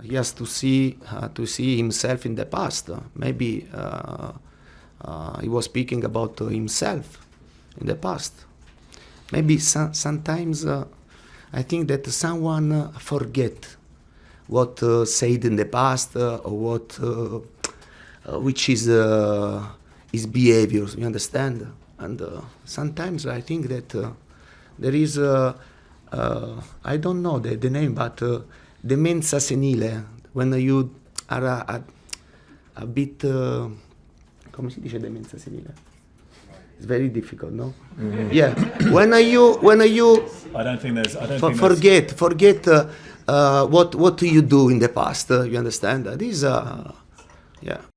he has to see himself in the past. Maybe he was speaking about himself in the past. Maybe sometimes I think that someone forget what said in the past or what which is his behaviors. You understand? And sometimes I think that there is I don't know the name, but demenza senile, when you are a bit come si dice demenza senile? It's very difficult, no? Mm-hmm. Yeah. When you I don't think there's forget what do you do in the past? You understand? This yeah.